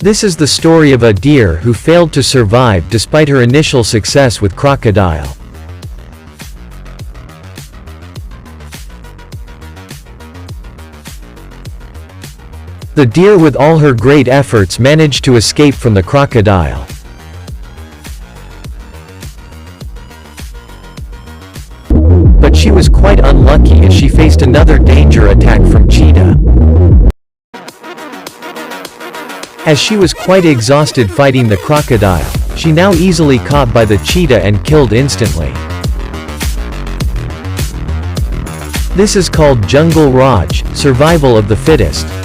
This is the story of a deer who failed to survive despite her initial success with crocodile. The deer with all her great efforts managed to escape from the crocodile. But she was quite unlucky as she faced another danger attack from cheetah. As she was quite exhausted fighting the crocodile, she now easily caught by the cheetah and killed instantly. This is called Jungle Raj, survival of the fittest.